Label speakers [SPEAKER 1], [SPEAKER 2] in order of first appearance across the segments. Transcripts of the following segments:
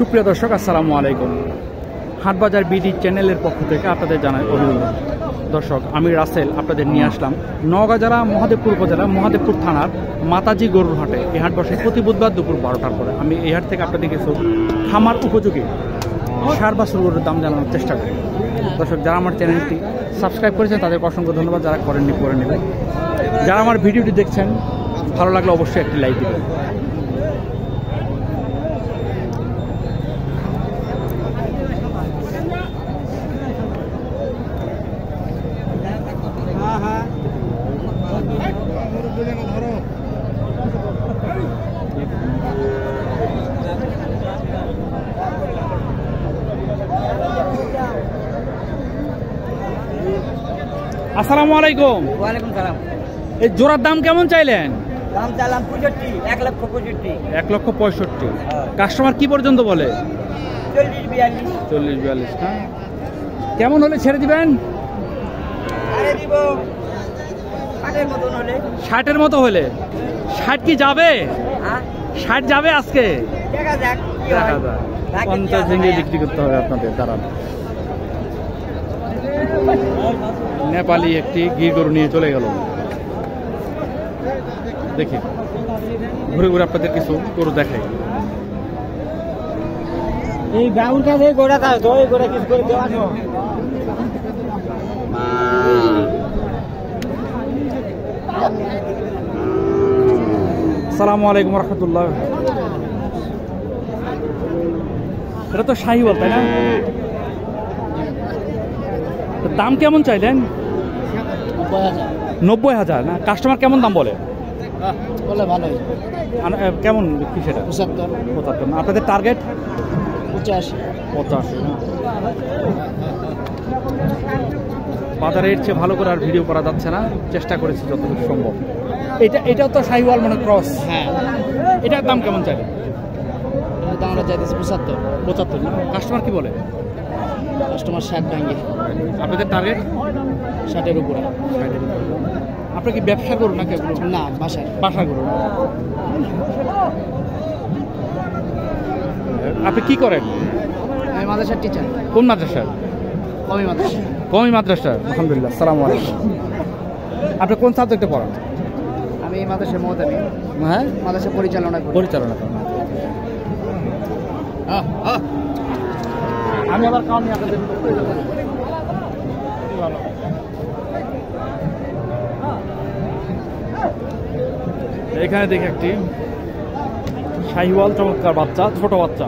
[SPEAKER 1] সুপ্রিয় দর্শক, আসসালামু আলাইকুম। হাটবাজার বিডি চ্যানেলের পক্ষ থেকে আপনাদের জানাই অভিনন্দন। দর্শক, আমি রাসেল আপনাদের নিয়ে আসলাম নওগাঁ জেলা মহাদেবপুর উপজেলা মহাদেবপুর থানার মাতাজি গরুর হাটে। এই হাট বসে প্রতি বুধবার দুপুর 12টার পরে। আমি এই হাট থেকে আপনাদের কিছু খামার উপযোগী ষাঁড় বাছুর গরুর দাম জানানোর চেষ্টা করি। দর্শক, যারা আমার চ্যানেলটি সাবস্ক্রাইব করেছেন তাদেরকে অসংখ্য ধন্যবাদ। যারা করেননি করে নেবেন। যারা আমার ভিডিওটি দেখছেন ভালো লাগলে অবশ্যই একটি লাইক দেবেন। আসসালামু আলাইকুম।
[SPEAKER 2] ওয়ালাইকুম সালাম।
[SPEAKER 1] এই জোড়ার দাম কেমন চাইলেন?
[SPEAKER 2] দাম চাইলাম 65, 1,65,000।
[SPEAKER 1] 1,65,000। কাস্টমার কি পর্যন্ত বলে?
[SPEAKER 2] 40-42।
[SPEAKER 1] না, কেমন হলে ছেড়ে দিবেন?
[SPEAKER 2] আরে দিব 60-এর মতন হলে।
[SPEAKER 1] 60-এর মতো হলে? 60 কি যাবে?
[SPEAKER 2] হ্যাঁ,
[SPEAKER 1] 60 যাবে আজকে?
[SPEAKER 2] দেখা যাক কি হয়।
[SPEAKER 1] 50 ভেঙে বিক্রি করতে হবে আপনাদের। দাঁড়ান, নেপালি একটি গির গরু নিয়ে চলে গেল। দেখি ঘুরে ঘুরে আপনাদের কিছু গরু দেখাই।
[SPEAKER 2] এই ব্রাউনটা যে গোড়া থাকে তো এই গোড়া কিছু করে দেওয়া আছে।
[SPEAKER 1] আসসালামু আলাইকুম রহমতুল্লাহ। এটা তো শাহিওয়াল, তাই না? দাম কেমন চাইলেন? 90,000। না, কাস্টমার কেমন দাম বলে?
[SPEAKER 2] বলে ভালোই।
[SPEAKER 1] কেমন কি সেটা?
[SPEAKER 2] 75।
[SPEAKER 1] না, আপনাদের টার্গেট
[SPEAKER 2] 85।
[SPEAKER 1] না। বাজারে এর চেয়ে ভালো করে আর ভিডিও করা যাচ্ছে না, চেষ্টা করেছি যতটুকু সম্ভব। এটাও তো শাহিওয়াল, মানে ক্রস।
[SPEAKER 2] হ্যাঁ,
[SPEAKER 1] এটার দাম কেমন চাইলেন?
[SPEAKER 2] দামটা চাইতেছি 75।
[SPEAKER 1] না, কাস্টমার কি বলে?
[SPEAKER 2] কাস্টমার 60 ভাঙে।
[SPEAKER 1] আপনাদের টার্গেট
[SPEAKER 2] 60-এর উপরে।
[SPEAKER 1] আপনার কি ব্যবসা করুন নাকি?
[SPEAKER 2] না, বাসার
[SPEAKER 1] করুন। আপনি কি করেন?
[SPEAKER 2] আমি মাদ্রাসার টিচার।
[SPEAKER 1] কোন মাদ্রাসার?
[SPEAKER 2] কমি মাদ্রাসা।
[SPEAKER 1] কমি মাদ্রাসা। আলহামদুলিল্লাহ। আসসালামু আলাইকুম। আপনি কোন সাবজেক্টে পড়ান?
[SPEAKER 2] আমি এই মাদ্রাসার মহতামি।
[SPEAKER 1] হ্যাঁ,
[SPEAKER 2] মাদ্রাসা পরিচালনা করি।
[SPEAKER 1] করেন। আমি আবার কাউনি আপনাদের এখানে দেখি একটি শাহিওয়াল চমৎকার বাচ্চা, ছোট বাচ্চা।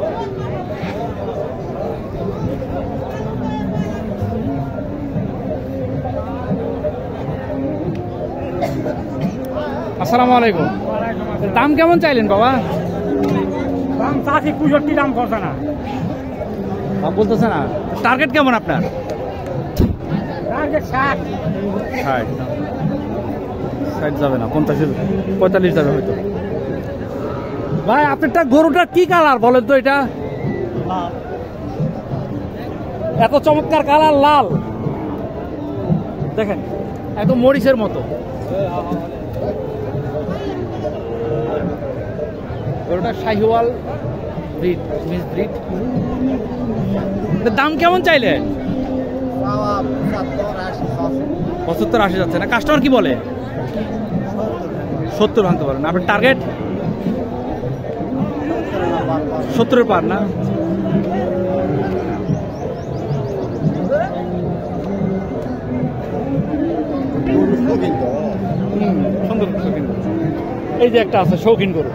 [SPEAKER 1] আসসালামু আলাইকুম। দাম কেমন চাইলেন বাবা?
[SPEAKER 2] দাম চাষি 65, দাম করছে না।
[SPEAKER 1] দাম বলতেছে না। টার্গেট কেমন আপনার?
[SPEAKER 2] টার্গেট 60।
[SPEAKER 1] 60 যাবে না, 45 যাবে হয়তো। ভাই, আপনারটা গরুটার কি কালার বলেন তো? এটা এত চমৎকার কালার, লাল, দেখেন একদম মরিচের মতো। গরুটা শাহিওয়াল ব্রিড, মিক্স ব্রিড। দাম কেমন চাইলে? 75-80 যাচ্ছে না। কাস্টমার কি বলে? 70 ভাঙতে পারেন। আপনার টার্গেট 70-এর পার না? সুন্দর শৌখিন গরু। এই যে একটা আছে শৌখিন গরু।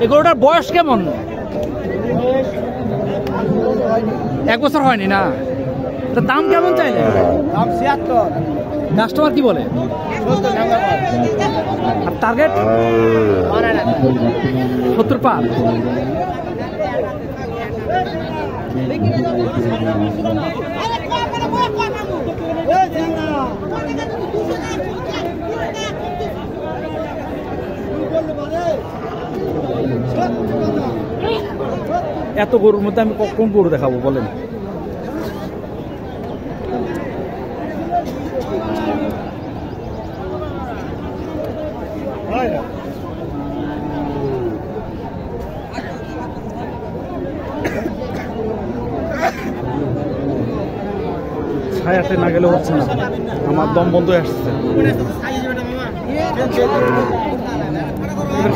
[SPEAKER 1] এই গরুটার বয়স কেমন? 1 বছর হয়নি না? দাম কেমন চাইলে?
[SPEAKER 2] দাম 76।
[SPEAKER 1] কাস্টমার কি বলে? আর টার্গেট 70 পার। এত গরুর মধ্যে আমি কোন গরু দেখাবো বলেন? ছায়াতে না গেলে হচ্ছে না, আমার দম বন্ধ হয়ে আসছে।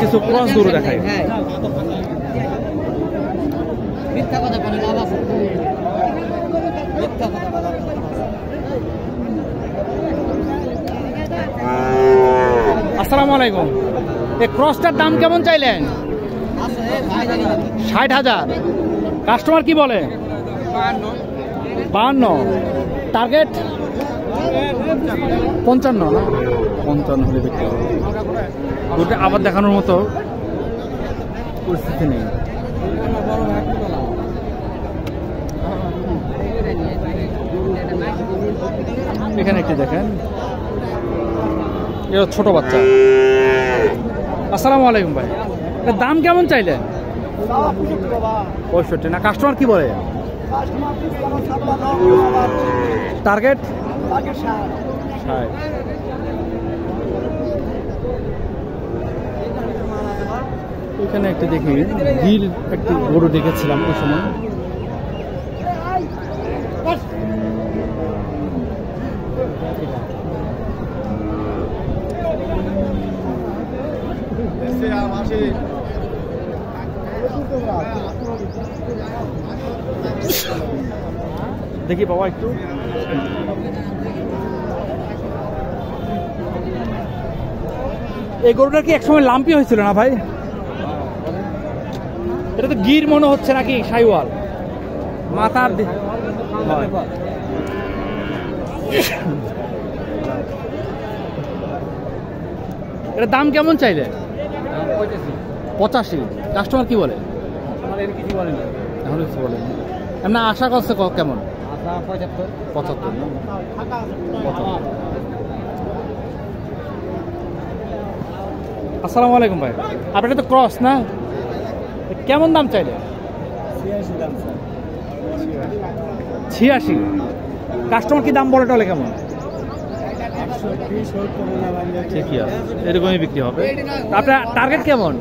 [SPEAKER 1] কিছু ক্রস গরু দেখায়। আসসালামু আলাইকুম। এই ক্রসটার দাম কেমন চাইলেন? 60,000। কাস্টমার কি বলে? 52। টার্গেট 55 না? 55 হলে বিক্রি হবে। ওটা আবার দেখানোর মতো পরিস্থিতি নেই। এখানে একটি দেখেন, এটা ছোট বাচ্চা। আসসালামু আলাইকুম ভাই, এর দাম কেমন চাইলেন? 65 না? কাস্টমার কি বলে? টার্গেট 60। এখানে একটি দেখি, গির একটি গরু দেখেছিলাম ওই সময়। দেখি বাবা একটু, এই গরুটা কি একসময় লাম্পি হয়েছিল না ভাই? এটা তো গির মনে হচ্ছে নাকি শাইওয়াল? মাথার এটার দাম কেমন চাইলে? 85। কাস্টমার কি বলে? কিছু বলেন, এখন কিছু বলেন। এমনি আশা করছে কেমন? 75। আসসালামু আলাইকুম ভাই, আপনার তো ক্রস না? কেমন দাম চাইলে? 86। কাস্টমার কি দাম বলে টলে কেমন? ঠিকই আছে, এরকমই বিক্রি হবে। আপনার টার্গেট কেমন?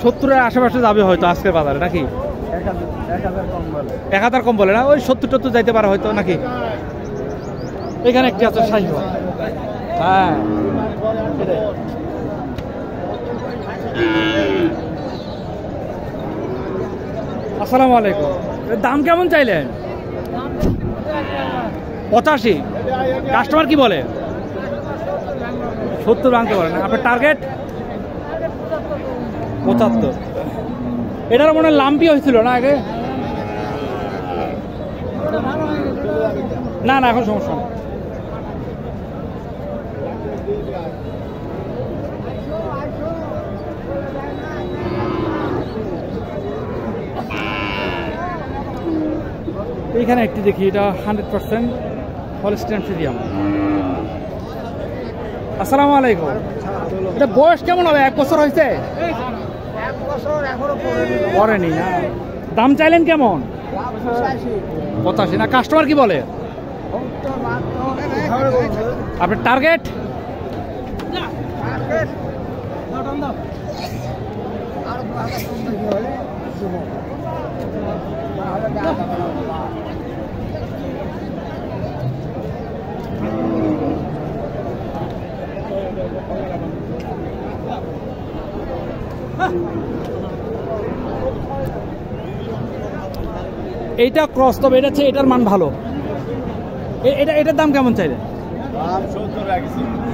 [SPEAKER 1] 70-এর আশেপাশে যাবে হয়তো আজকের বাজারে নাকি? 1000 কম বলে না? ওই 70-70 যাইতে পারে হয়তো নাকি? এখানে একটি আছে শাহিওয়াল। হ্যাঁ, আসসালামু আলাইকুম। দাম কেমন চাইলেন? 85। কাস্টমার কি বলে? 70 ভাঙতে পারে না? আপনার টার্গেট 75। এটার মনে লাম্পি হয়েছিল না আগে? না না, এখন সমস্যা নেই। এইখানে একটি দেখি, এটা 100% হলস্টাইন ফ্রিজিয়ান। আসসালামু আলাইকুম। এটা বয়স কেমন হবে? 1 বছর হয়েছে?
[SPEAKER 2] 1 বছর এখনো
[SPEAKER 1] পড়েনি না? দাম চাইলেন কেমন? 85 না? কাস্টমার কি বলে? আপনার টার্গেট? এইটা ক্রস, তবে এটা হচ্ছে, এটার মান ভালো। এটার দাম কেমন চাইলে?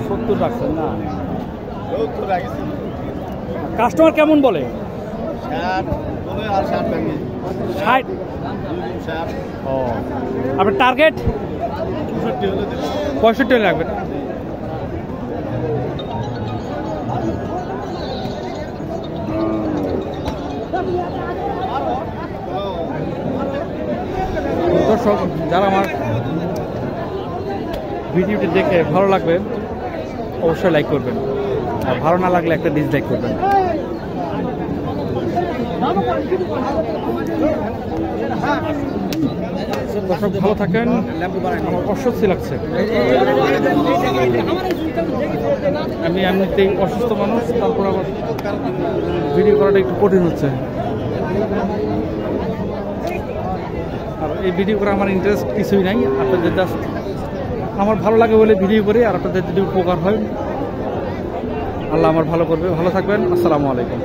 [SPEAKER 1] 70 রাখছেন না? কাস্টমার কেমন বলে? 60। ও, আপনার টার্গেট? 65 লাগবে না? দর্শক, যারা আমার ভিডিওটি দেখে ভালো লাগবে অবশ্যই লাইক করবেন। আর ভালো না লাগলে একটা ডিসলাইক করবেন। দর্শক ভালো থাকেন, আমার অস্বস্তি লাগছে। আমি এমনিতেই অসুস্থ মানুষ, তারপর আবার ভিডিও করাটা একটু কঠিন হচ্ছে। আর এই ভিডিও করা আমার ইন্টারেস্ট কিছুই নাই, আপনাদের জাস্ট আমার ভালো লাগে বলে ভিডিও করি, আর আপনাদের যদি উপকার হয় আল্লাহ আমার ভালো করবে। ভালো থাকবেন, আসসালামু আলাইকুম।